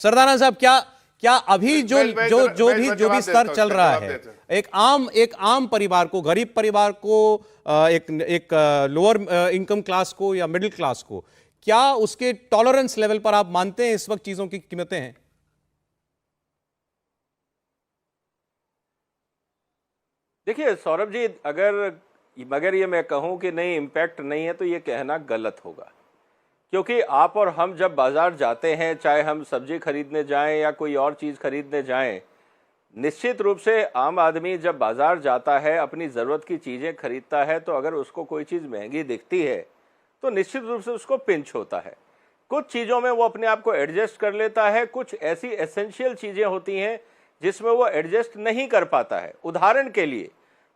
सरदाना साहब, क्या क्या अभी जो भी स्तर चल रहा है, एक आम परिवार को, गरीब परिवार को, एक लोअर इनकम क्लास को या मिडिल क्लास को, क्या उसके टॉलरेंस लेवल पर आप मानते हैं इस वक्त चीजों की कीमतें हैं? देखिए सौरभ जी, अगर ये मैं कहूं कि नहीं इम्पैक्ट नहीं है तो ये कहना गलत होगा। क्योंकि आप और हम जब बाजार जाते हैं, चाहे हम सब्जी खरीदने जाएं या कोई और चीज़ खरीदने जाएं, निश्चित रूप से आम आदमी जब बाजार जाता है, अपनी ज़रूरत की चीज़ें खरीदता है, तो अगर उसको कोई चीज़ महंगी दिखती है तो निश्चित रूप से उसको पिंच होता है। कुछ चीज़ों में वो अपने आप को एडजस्ट कर लेता है, कुछ ऐसी एसेंशियल चीज़ें होती हैं जिसमें वो एडजस्ट नहीं कर पाता है। उदाहरण के लिए,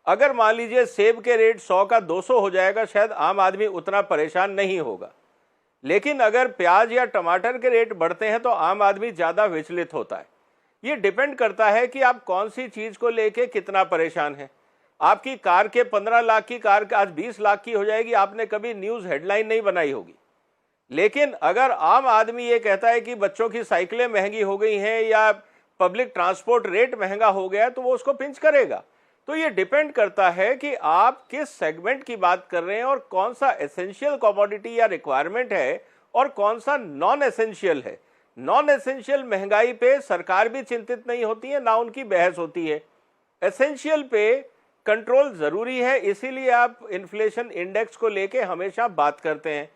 अगर मान लीजिए सेब के रेट 100 का 200 हो जाएगा, शायद आम आदमी उतना परेशान नहीं होगा। लेकिन अगर प्याज या टमाटर के रेट बढ़ते हैं तो आम आदमी ज़्यादा विचलित होता है। ये डिपेंड करता है कि आप कौन सी चीज़ को लेके कितना परेशान हैं। आपकी कार के 15 लाख की कार आज 20 लाख की हो जाएगी, आपने कभी न्यूज़ हेडलाइन नहीं बनाई होगी। लेकिन अगर आम आदमी ये कहता है कि बच्चों की साइकिलें महंगी हो गई हैं या पब्लिक ट्रांसपोर्ट रेट महंगा हो गया है, तो वो उसको पिंच करेगा। तो ये डिपेंड करता है कि आप किस सेगमेंट की बात कर रहे हैं और कौन सा एसेंशियल कमोडिटी या रिक्वायरमेंट है और कौन सा नॉन एसेंशियल है। नॉन एसेंशियल महंगाई पे सरकार भी चिंतित नहीं होती है, ना उनकी बहस होती है। एसेंशियल पे कंट्रोल जरूरी है, इसीलिए आप इन्फ्लेशन इंडेक्स को लेके हमेशा बात करते हैं।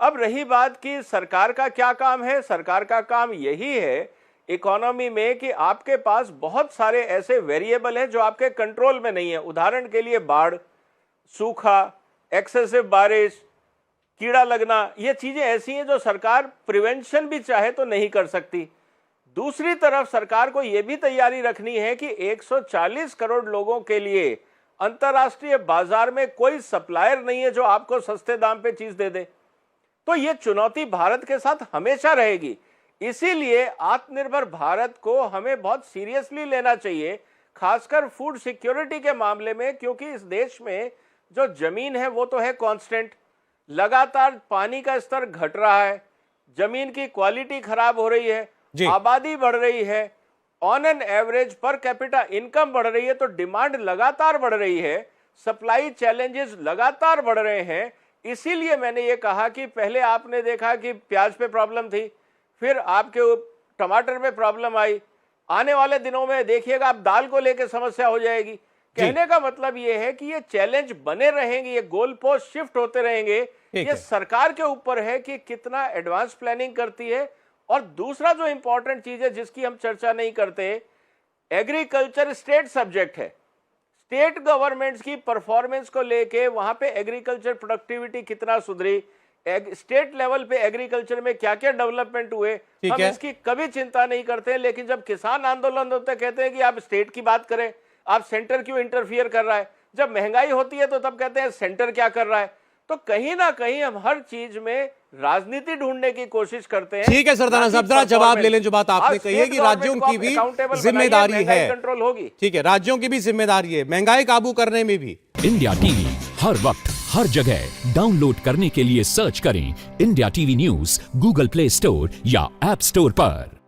अब रही बात कि सरकार का क्या काम है, सरकार का काम यही है इकोनॉमी में कि आपके पास बहुत सारे ऐसे वेरिएबल हैं जो आपके कंट्रोल में नहीं है। उदाहरण के लिए बाढ़, सूखा, एक्सेसिव बारिश, कीड़ा लगना, ये चीजें ऐसी हैं जो सरकार प्रिवेंशन भी चाहे तो नहीं कर सकती। दूसरी तरफ सरकार को यह भी तैयारी रखनी है कि 140 करोड़ लोगों के लिए अंतर्राष्ट्रीय बाजार में कोई सप्लायर नहीं है जो आपको सस्ते दाम पे चीज दे दे। तो ये चुनौती भारत के साथ हमेशा रहेगी। इसीलिए आत्मनिर्भर भारत को हमें बहुत सीरियसली लेना चाहिए, खासकर फूड सिक्योरिटी के मामले में, क्योंकि इस देश में जो जमीन है वो तो है कांस्टेंट, लगातार पानी का स्तर घट रहा है, जमीन की क्वालिटी खराब हो रही है, आबादी बढ़ रही है, on an average per capita income बढ़ रही है, तो डिमांड लगातार बढ़ रही है, सप्लाई चैलेंजेस लगातार बढ़ रहे हैं। इसीलिए मैंने ये कहा कि पहले आपने देखा कि प्याज पे प्रॉब्लम थी, फिर आपके टमाटर में प्रॉब्लम आई, आने वाले दिनों में देखिएगा आप दाल को लेकर समस्या हो जाएगी। कहने का मतलब ये है कि ये चैलेंज बने रहेंगे, ये गोल पोस्ट शिफ्ट होते रहेंगे। ये सरकार के ऊपर है कि कितना एडवांस प्लानिंग करती है। और दूसरा जो इंपॉर्टेंट चीज है जिसकी हम चर्चा नहीं करते, एग्रीकल्चर स्टेट सब्जेक्ट है। स्टेट गवर्नमेंट्स की परफॉर्मेंस को लेके वहां पे एग्रीकल्चर प्रोडक्टिविटी कितना सुधरी, स्टेट लेवल पे एग्रीकल्चर में क्या क्या डेवलपमेंट हुए, हम इसकी कभी चिंता नहीं करते। लेकिन जब किसान आंदोलन होते हैं, कहते हैं कि आप स्टेट की बात करें, आप सेंटर क्यों इंटरफियर कर रहा है। जब महंगाई होती है तो तब कहते हैं सेंटर क्या कर रहा है। तो कहीं ना कहीं हम हर चीज में राजनीति ढूंढने की कोशिश करते हैं। ठीक है सरदाना साहब, जरा जवाब ले लें जो बात आपने कही है कि राज्यों की भी जिम्मेदारी है, कंट्रोल होगी। ठीक है, राज्यों की भी जिम्मेदारी है महंगाई काबू करने में भी। इंडिया टीवी हर वक्त हर जगह डाउनलोड करने के लिए सर्च करें India TV news Google play store या ऐप स्टोर पर।